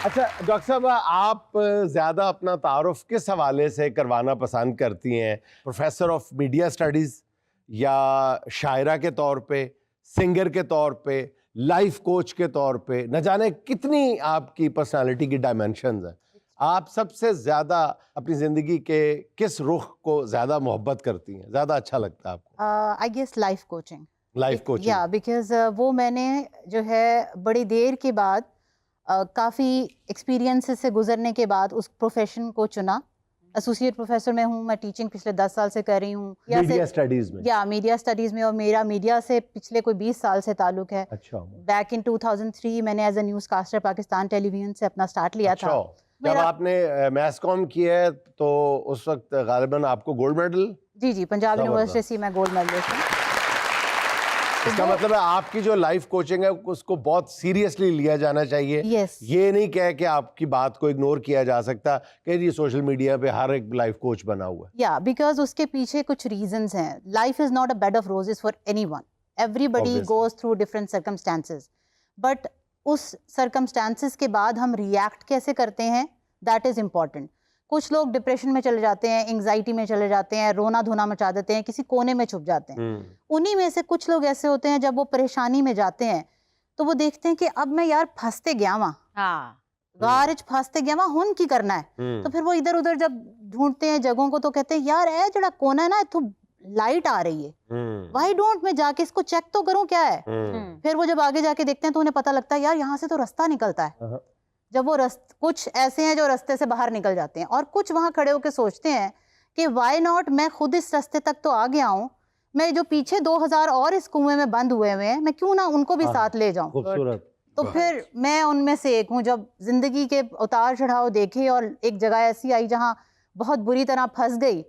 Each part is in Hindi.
अच्छा डॉक्टर साहब, आप ज़्यादा अपना तारुफ किस हवाले से करवाना पसंद करती हैं? प्रोफेसर ऑफ मीडिया स्टडीज़ या शायरा के तौर पे, सिंगर के तौर पे, लाइफ कोच के तौर पे? न जाने कितनी आपकी पर्सनालिटी की डायमेंशंस हैं। आप सबसे ज़्यादा अपनी ज़िंदगी के किस रुख को ज़्यादा मोहब्बत करती हैं, ज़्यादा अच्छा लगता है आपको? I guess life coaching. Life coaching. या बिकॉज वो मैंने जो है बड़ी देर के बाद काफ़ी एक्सपीरियंसेस से गुजरने के बाद उस प्रोफेशन को चुना। एसोसिएट प्रोफेसर में हूँ, मैं टीचिंग पिछले 10 साल से कर रही हूँ मीडिया स्टडीज़ में? या मीडिया स्टडीज़ में, और मेरा मीडिया से पिछले कोई 20 साल से ताल्लुक है। अच्छा। बैक इन 2003 मैंने as a newscaster Pakistan television से अपना स्टार्ट लिया था। जब आपने मैस कॉम किया है तो उस वक्त गालिबन आपको गोल्ड मेडल? जी, पंजाब यूनिवर्सिटी से मैं गोल्ड मेडलिस्ट हूँ। इसका मतलब है आपकी जो लाइफ कोचिंग है उसको बहुत सीरियसली लिया जाना चाहिए। Yes. ये नहीं कह के आपकी बात को इग्नोर किया जा सकता कि जी सोशल मीडिया पे हर एक लाइफ कोच बना हुआ है। या बिकॉज उसके पीछे कुछ रीजंस हैं। Life is not a bed of roses for anyone. Everybody goes through different circumstances, but उस सर्कमस्टांसेस के बाद हम रिएक्ट कैसे करते हैं, दैट इज इम्पॉर्टेंट। कुछ लोग डिप्रेशन में चले जाते हैं, एंग्जाइटी में चले जाते हैं, रोना धोना मचा देते हैं, किसी कोने में छुप जाते हैं। उन्हीं में से कुछ लोग ऐसे होते हैं जब वो परेशानी में जाते हैं तो वो देखते हैं कि अब मैं यार फंसते गया वहाँ, गारिज फंसते गया वहाँ, हुन की करना है। तो फिर वो इधर उधर जब ढूंढते हैं जगहों को तो कहते हैं यार ए जड़ा कोना है ना, इत्थों लाइट आ रही है, व्हाई डोंट मैं जाके इसको चेक तो करूं क्या है। फिर वो जब आगे जाके देखते हैं तो उन्हें पता लगता है यार यहाँ से तो रास्ता निकलता है। जब वो कुछ ऐसे हैं जो रास्ते से बाहर निकल जाते हैं, और कुछ वहां खड़े होकर सोचते हैं कि व्हाई नॉट, मैं खुद इस रास्ते तक तो आ गया हूँ, मैं जो पीछे 2000 और इस कुएं में बंद हुए हैं, मैं क्यों ना उनको भी साथ ले जाऊं। खूबसूरत। तो फिर मैं उनमें से एक हूँ। जब जिंदगी के उतार चढ़ाव देखे और एक जगह ऐसी आई जहाँ बहुत बुरी तरह फंस गई,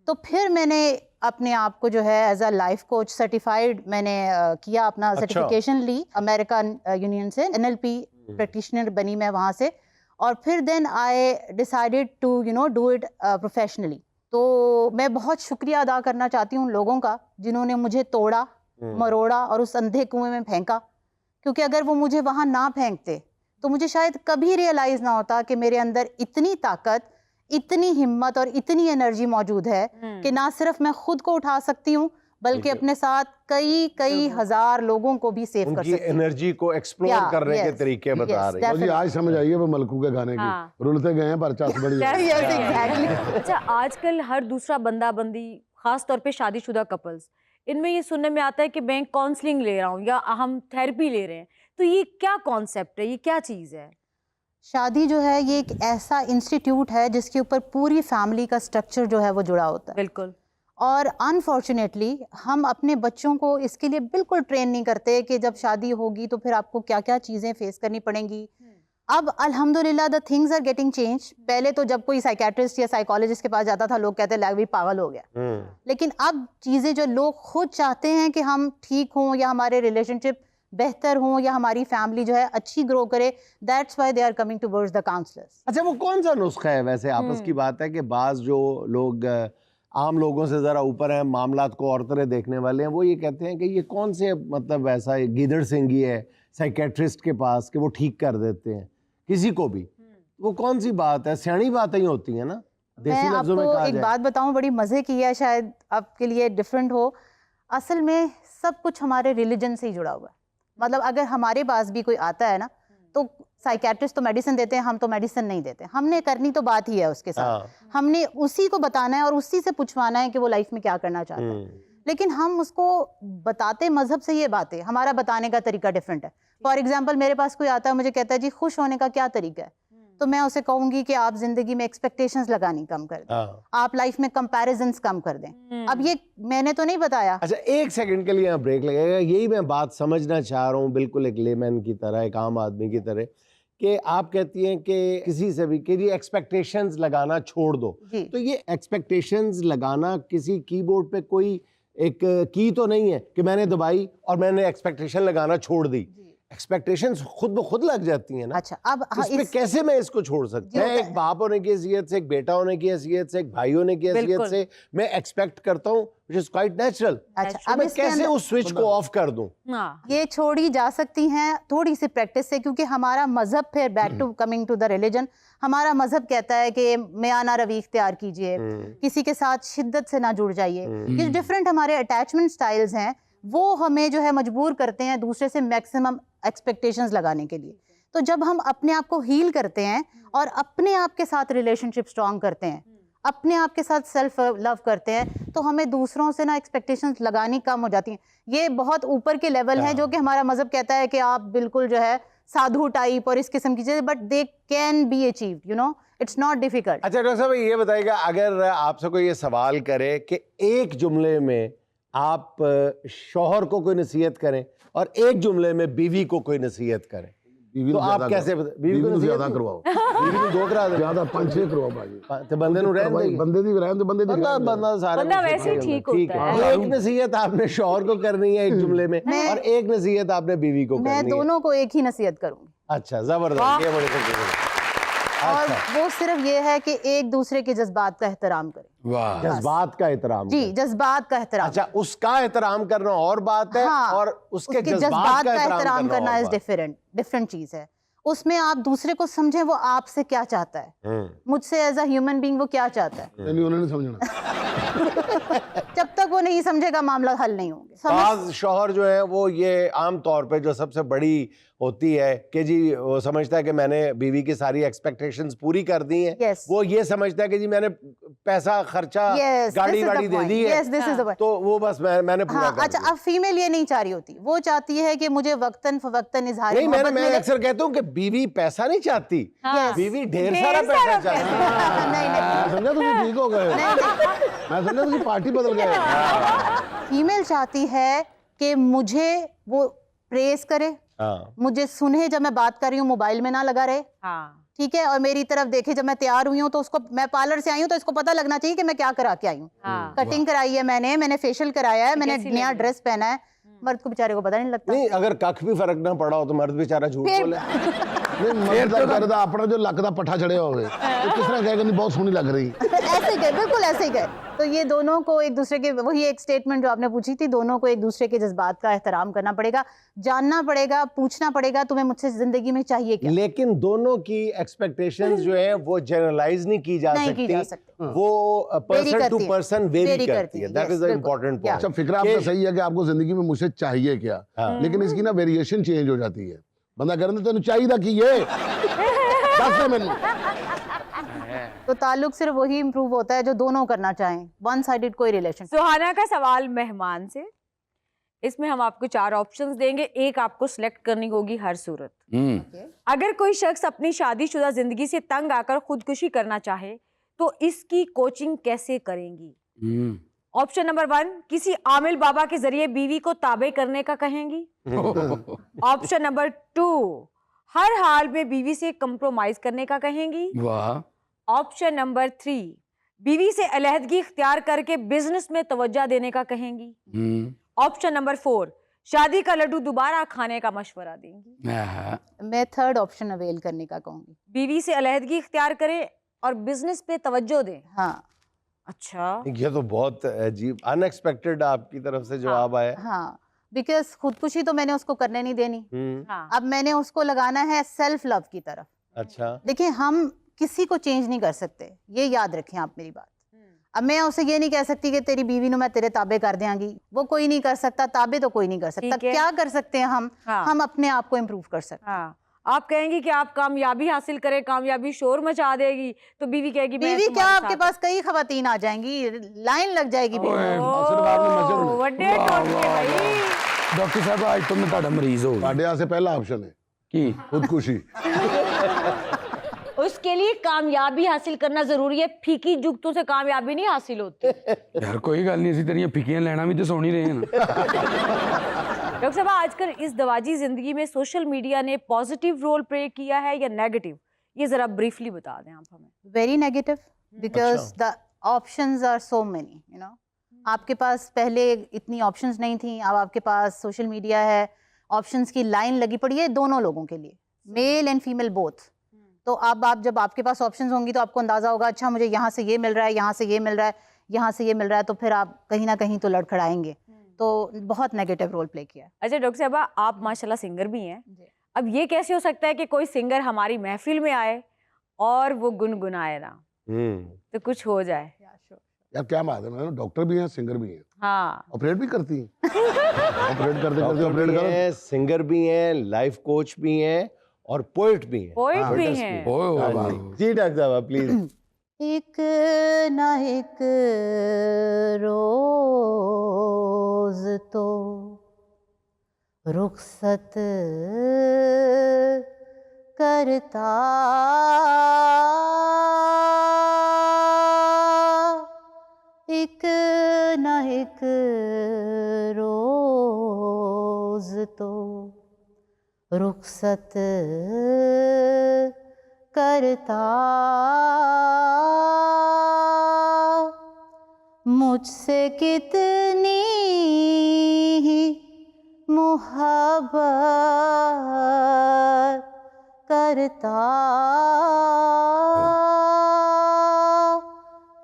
तो फिर मैंने अपने आप को जो है as a life coach certified मैंने किया, अपना सर्टिफिकेशन ली अमेरिकन यूनियन से, NLP प्रैक्टिशनर बनी मैं वहाँ से। और फिर then I decided to do it professionally. तो मैं बहुत शुक्रिया अदा करना चाहती हूँ उन लोगों का जिन्होंने मुझे तोड़ा, मरोड़ा और उस अंधे कुएं में फेंका, क्योंकि अगर वो मुझे वहाँ ना फेंकते तो मुझे शायद कभी रियलाइज ना होता कि मेरे अंदर इतनी ताकत, इतनी हिम्मत और इतनी एनर्जी मौजूद है कि ना सिर्फ मैं खुद को उठा सकती हूँ बल्कि अपने साथ कई हजार लोगों को भी सेव कर सकती हूँ। एनर्जी को एक्सप्लोर करने के तरीके बता रही हैं। आज समझ आइए वो मलकू के गाने की रुलते गए हैं पर चास बड़ी है। अच्छा, आजकल हर दूसरा बंदा बंदी, खास तौर पे शादीशुदा कपल्स, इनमें ये सुनने में आता है कि मैं काउंसलिंग ले रहा हूँ या हम थेरेपी ले रहे हैं। तो ये क्या कॉन्सेप्ट है, ये क्या चीज़ है? शादी जो है ये एक ऐसा इंस्टीट्यूट है जिसके ऊपर पूरी फैमिली का स्ट्रक्चर जो है वो जुड़ा होता है। बिल्कुल। और अनफॉर्चुनेटली हम अपने बच्चों को इसके लिए बिल्कुल ट्रेन नहीं करते कि जब शादी होगी तो फिर आपको क्या क्या चीज़ें फेस करनी पड़ेंगी। अब अल्हम्दुलिल्लाह the things are getting change. पहले तो जब कोई साइकेट्रिस्ट या साइकोलॉजिस्ट के पास जाता था लोग कहते लाइक भी पागल हो गया, लेकिन अब चीज़ें जो लोग खुद चाहते हैं कि हम ठीक हों या हमारे रिलेशनशिप बेहतर हों या हमारी फैमिली जो है अच्छी ग्रो करे, that's why they are coming towards the counsellors. अच्छा, वो कौन सा नुस्खा है वैसे? आपस की बात है कि बाज जो लोग आम लोगों से ज़रा ऊपर हैं, मामलात को और तरह देखने वाले हैं, वो ये कहते हैं कि ये कौन से मतलब वैसा गीदड़ सिंगी है साइकेट्रिस्ट के पास कि वो ठीक कर देते हैं किसी को भी। वो कौन सी बात है? सियाणी बातें ही होती हैं ना, देसी लफ्जों में कहा जाए। एक बात बताऊं, बड़ी मजे की है, शायद आपके लिए डिफरेंट हो। असल में सब कुछ हमारे रिलीजन से ही जुड़ा हुआ है। मतलब अगर हमारे पास भी कोई आता है ना तो साइकेट्रिस्ट तो मेडिसिन देते हैं, हम तो मेडिसिन नहीं देते। हमने करनी तो बात ही है उसके साथ, हमने उसी को बताना है और उसी से पूछवाना है कि वो लाइफ में क्या करना चाहता है। लेकिन हम उसको बताते मजहब से ये बातें, हमारा बताने का तरीका डिफरेंट है। फॉर एग्जाम्पल मेरे पास कोई आता है, मुझे कहता है जी खुश होने का क्या तरीका है, तो मैं उसे कहूंगी कि आप जिंदगी में एक्सपेक्टेशंस लगानी कम कर दें, आप लाइफ में कंपैरिजंस कम कर दें। अब ये मैंने तो नहीं बताया। अच्छा, एक सेकंड के लिए यहाँ ब्रेक लगेगा। यही मैं बात समझना चाह रहा हूँ, बिल्कुल एक लेमैन की तरह, एक आम आदमी की तरह, कि आप कहती हैं कि किसी से भी कि एक्सपेक्टेशंस लगाना छोड़ दो। तो ये एक्सपेक्टेशंस लगाना किसी कीबोर्ड पे कोई एक की तो नहीं है कि मैंने दबाई और मैंने एक्सपेक्टेशन लगाना छोड़ दी। एक्सपेक्टेशंस खुद ब खुद लग जाती हैं ना। अच्छा अब तो इस पे कैसे मैं इसको छोड़ सकता हूँ? मैं एक बाप होने की हैसियत से, एक बेटा होने की हैसियत से, एक भाई होने की हैसियत बिल्कुल। से मैं एक्सपेक्ट करता हूँ, व्हिच इज क्वाइट नेचुरल। अच्छा अब मैं इसके कैसे अंदर उस स्विच को ऑफ कर दूं? हाँ ये छोड़ी जा सकती हैं थोड़ी सी प्रैक्टिस से, क्योंकि हमारा मजहब, फिर back to coming to the religion, हमारा मजहब कहता है कि मियाना रवी इख्तियार कीजिए, किसी के साथ शिद्दत से ना जुड़ जाइए। ये डिफरेंट हमारे अटैचमेंट स्टाइल्स हैं, वो हमें जो है मजबूर करते हैं दूसरे से मैक्सिमम एक्सपेक्टेशंस लगाने के लिए। तो जब हम अपने आप को हील करते हैं और अपने आप के साथ रिलेशनशिप स्ट्रॉन्ग करते हैं, अपने आप के साथ सेल्फ लव करते हैं, तो हमें दूसरों से ना एक्सपेक्टेशंस लगानी कम हो जाती हैं। ये बहुत ऊपर के लेवल है जो कि हमारा मजहब कहता है कि आप बिल्कुल जो है साधु टाइप और इस किस्म की चीजें, but they can be achieved, you know, it's not difficult. अच्छा डॉक्टर साहब ये बताइएगा, अगर आपसे कोई ये सवाल करे कि एक जुमले में आप शौहर को कोई नसीहत करें और एक जुमले में बीवी को कोई नसीहत करें, बीवी तो को आप ज्यादा कैसे करो। बीवी को को नसीहत ज्यादा करवाओ, बीवी को 2 करा दे, ज्यादा 5-6 करवाओ भाजी। तो बंदे नु रहने देंगे। बंदे दी रहन दे, बंदे दी बंदा रहन दे। बंदा सारा बंदा कुछ वैसे ही होता है। ठीक ठीक होता है। है। एक नसीहत आपने शौहर को करनी है एक जुमले में, मैं- और एक नसीहत आपने बीवी को मैं करनी है। दोनों को एक ही नसीहत करूंगी, अच्छा जबरदस्त, ये बड़ी खूबसूरत। और अच्छा, वो सिर्फ ये है कि एक दूसरे के जज्बात का एहतराम करें। वाह, जज्बात का एहतराम जी, करें। जज्बात का एहतराम। अच्छा, उसका एहतराम करना और बात है, हाँ, और उसके उसके जज्बात का एहतराम करना और इज बात। डिफरेंट चीज है। उसमें आप दूसरे को समझें वो आपसे क्या चाहता है, मुझसे एज अ ह्यूमन बीइंग वो क्या चाहता है। नहीं उन्होंने समझना। जब तक वो नहीं समझेगा मामला हल नहीं होंगे। बाज शौहर जो है वो ये आम तौर पे जो सबसे बड़ी होती है कि जी वो समझता है कि मैंने बीवी की सारी एक्सपेक्टेशंस पूरी कर दी हैं। Yes. वो ये समझता है कि जी मैंने पैसा खर्चा गाड़ी वाड़ी दे दी है, yes this is the point. तो वो बस मैंने पूरा हाँ, कर अच्छा दिया। अब फीमेल ये नहीं चाह रही होती, वो चाहती है कि मुझे वक्तन फवक्तन इजहार नहीं, मोहब्बत मैं मिले। अक्सर कहता हूँ कि बीवी पैसा नहीं चाहती, Yes. बीवी ढेर ढेर सारा पैसा सारा चाहती है। नहीं मैं समझा तुम ठीक हो गए, मैं समझा तुम पार्टी बदल गए। फीमेल चाहती है कि मुझे वो प्रेस करे, हाँ, मुझे सुने जब मैं बात कर रही हूँ, मोबाइल में ना लगा रहे, हाँ ठीक है, और मेरी तरफ देखे जब मैं तैयार हुई हूँ, तो उसको, मैं पार्लर से आई हूँ तो इसको पता लगना चाहिए कि मैं क्या करा के आई हूँ। हाँ कटिंग कराई है मैंने फेशियल कराया है, मैंने कैसी नया लगी? ड्रेस पहना है। मर्द को बेचारे को पता नहीं लगता। नहीं अगर कख भी फर्क ना पड़ा हो तो मर्द बेचारा झूठ फिर- बोले। नहीं मतलब करदा अपना जो लक दा पट्ठा चढ़िया होवे, तो किस तरह कहेगा नहीं बहुत सोहनी लग रही। ऐसे ही गए, बिल्कुल ऐसे ही गए। तो ये दोनों को एक दूसरे के, वही एक स्टेटमेंट जो आपने पूछी थी, दोनों को एक दूसरे के जज्बात का एहतराम करना पड़ेगा, जानना पड़ेगा, पूछना पड़ेगा तुम्हें मुझसे जिंदगी में चाहिए क्या। लेकिन दोनों की एक्सपेक्टेशंस जो है वो जनरलाइज नहीं की जा नहीं सकती, की जा सकती। वो पर्सन टू करती है। पर्सन वेरी Vary करती करती है। है, दैट yes, इज द बिल्कुल। Important Yeah. अच्छा पॉइंट। फिक्र आपका सही है कि आपको जिंदगी में मुझसे चाहिए क्या, लेकिन इसकी ना वेरिएशन चेंज हो जाती है। बंदा कहता तेन चाहिए की ये दस दे मैनू। तो ताल्लुक सिर्फ वही इंप्रूव होता है जो दोनों करना चाहें, वन साइडेड कोई रिलेशन। सुहाना का सवाल मेहमान से, इसमें हम आपको 4 ऑप्शंस देंगे, एक आपको सिलेक्ट करनी होगी हर सूरत। अगर कोई शख्स अपनी शादीशुदा जिंदगी से तंग आकर खुदकुशी करना चाहे तो इसकी कोचिंग कैसे करेंगी? ऑप्शन नंबर 1, किसी आमिल बाबा के जरिए बीवी को ताबे करने का कहेंगी। ऑप्शन नंबर 2, हर हाल में बीवी से कंप्रोमाइज करने का कहेंगी। वाह, ऑप्शन नंबर 3, बीवी से अलहदगी इख्तियार करके बिजनेस में तवज्जो देने का कहेंगी। ऑप्शन नंबर 4, शादी का लड्डू दोबारा खाने का मशवरा देंगी। मैं थर्ड ऑप्शन अवेल करने का कहूंगी। बीवी से अलहदगी इख्तियार करें और बिजनेस पे तवज्जो दें। हाँ अच्छा, ये तो बहुत अजीब अनएक्सपेक्टेड आपकी तरफ से जवाब आया। हाँ, बिकॉज खुदकुशी तो मैंने उसको करने नहीं देनी, हाँ अब मैंने उसको लगाना है सेल्फ लव की तरफ। अच्छा, देखिए हम किसी को चेंज नहीं कर सकते, ये याद रखें आप मेरी बात। अब मैं उसे ये नहीं कह सकती कि तेरी बीवी नु मैं तेरे ताबे कर देंगी, वो कोई नहीं कर सकता, ताबे तो कोई नहीं कर सकता। ठीक है। क्या कर सकते हैं हम? हाँ। हम अपने आप को इम्प्रूव कर सकते हैं। हाँ, आप कहेंगी कि आप कामयाबी हासिल करें, कामयाबी शोर मचा देगी, तो बीवी कहेगी मैं बीवी क्या, तुम्हारे आपके साथ पास कई खवातीन आ जाएंगी, लाइन लग जाएगी बीवी। ओ, ਵੱਡੇ टोटके भाई। डॉक्टर साहब आज तो मैं ਤੁਹਾਡਾ ਮਰੀਜ਼ ਹੋ ਗਿਆ साढ़े यहाँ से पहला ऑप्शन है ਕੀ खुदकुशी। उसके लिए कामयाबी हासिल करना जरूरी है, फीकी जुगतों से कामयाबी नहीं हासिल होती। ਯਾਰ ਕੋਈ ਗੱਲ ਨਹੀਂ ਅਸੀਂ ਤੇਰੀਆਂ ਫਿੱਕੀਆਂ ਲੈਣਾ ਵੀ ਤੇ ਸੌਣੀ ਰਹੇ ਹਾਂ डॉक्टर साहब आजकल इस दवाजी जिंदगी में सोशल मीडिया ने पॉजिटिव रोल प्ले किया है या नेगेटिव, ये जरा ब्रीफली बता दें आप हमें। Very negative, because the options are so many, you know. आपके पास पहले इतनी ऑप्शंस नहीं थी, अब आपके पास सोशल मीडिया है, ऑप्शंस की लाइन लगी पड़ी है दोनों लोगों के लिए, मेल एंड फीमेल बोथ। तो अब आप जब आपके पास ऑप्शंस होंगी तो आपको अंदाजा होगा, अच्छा मुझे यहाँ से ये मिल रहा है, यहाँ से ये मिल रहा है, यहाँ से ये मिल रहा है, तो फिर आप कहीं ना कहीं तो लड़खड़ाएंगे। तो बहुत नेगेटिव रोल प्ले किया। अच्छा डॉक्टर साहबा, आप माशाल्लाह सिंगर भी हैं, अब ये कैसे हो सकता है कि कोई सिंगर हमारी महफिल में आए और वो गुनगुनाए ना, तो कुछ हो जाए? यार क्या बात है, मैडम डॉक्टर भी हैं, सिंगर भी हैं, हाँ, ऑपरेट भी करती हैं। ऑपरेट करते करते ऑपरेट भी करो। हैं, सिंगर भी हैं, लाइफ कोच भी हैं और पोएट भी हैं। पोएट भी हैं। ओए हाँ वाह। जी। जी डॉक्टर साहब प्लीज। एक ना एक रोज तो रुखसत करता, एक ना एक रोज तो रुखसत करता, मुझसे कितनी ही मुहब्बत करता,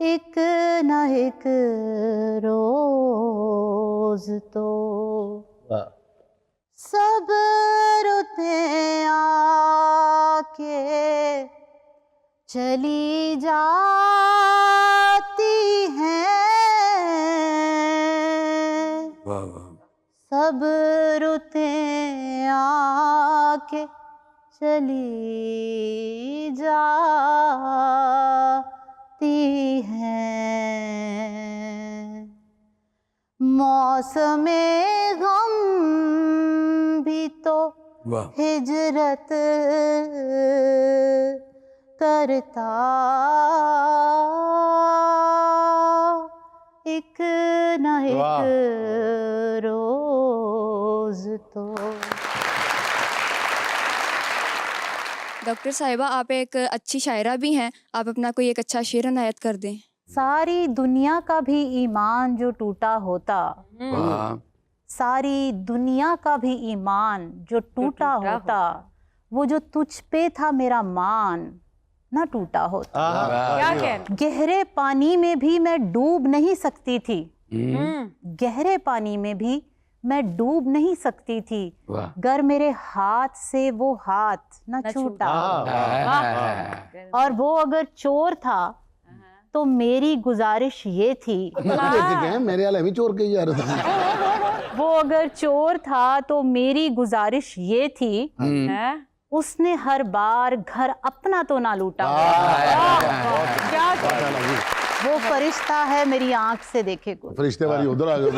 एक ना एक रोज तो वाह। सब रुते आके चली जाती हैं, वाह वाह। सब रुते आके चली जाती हैं, मौसमे गम भी तो वाह। हिजरत करता, एक ना वाह। एक रोज तो। डॉक्टर साहिबा, आप एक अच्छी शायरा भी हैं, आप अपना कोई एक अच्छा शेर अनायत कर दें। सारी दुनिया का भी ईमान जो टूटा होता, वाह। सारी दुनिया का भी ईमान जो टूटा होता, वो जो तुझ पे था मेरा मान ना टूटा होता। क्या कहना? गहरे पानी में भी मैं डूब नहीं सकती थी, हम्म, गहरे पानी में भी मैं डूब नहीं सकती थी, वाह। गर मेरे हाथ से वो हाथ न छूटा। और वो अगर चोर था तो मेरी गुजारिश ये थी, मेरे वाले भी चोर के जा रहे थे। वो अगर चोर था तो मेरी गुजारिश ये थी, हैं? उसने हर बार घर अपना तो ना लूटा। क्या कहना? वो फरिश्ता है मेरी आंख से देखे कोई, फरिश्ते वाली उधर आ गए।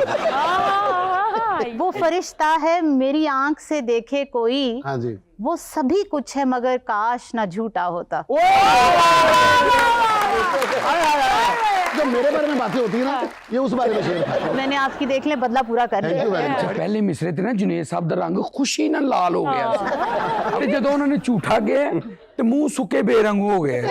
वो फरिश्ता है मेरी आंख से देखे कोई, हाँ जी। वो सभी कुछ है मगर काश ना झूठा होता। जब मेरे बारे में बातें होती है ना, ये उस बारे में शेर था। मैंने आपकी देख ले बदला पूरा कर Thank you लिया। very much। अच्छा, पहले मिसरे थे ना जुनेद साहब दा रंग खुशी ਨਾਲ ਲਾਲ ਹੋ ਗਿਆ ਸੀ ਤੇ ਜਦੋਂ ਉਹਨਾਂ ਨੇ ਝੂਠਾ ਗਿਆ ਤੇ ਮੂੰਹ ਸੁੱਕੇ ਬੇਰੰਗ ਹੋ ਗਏ।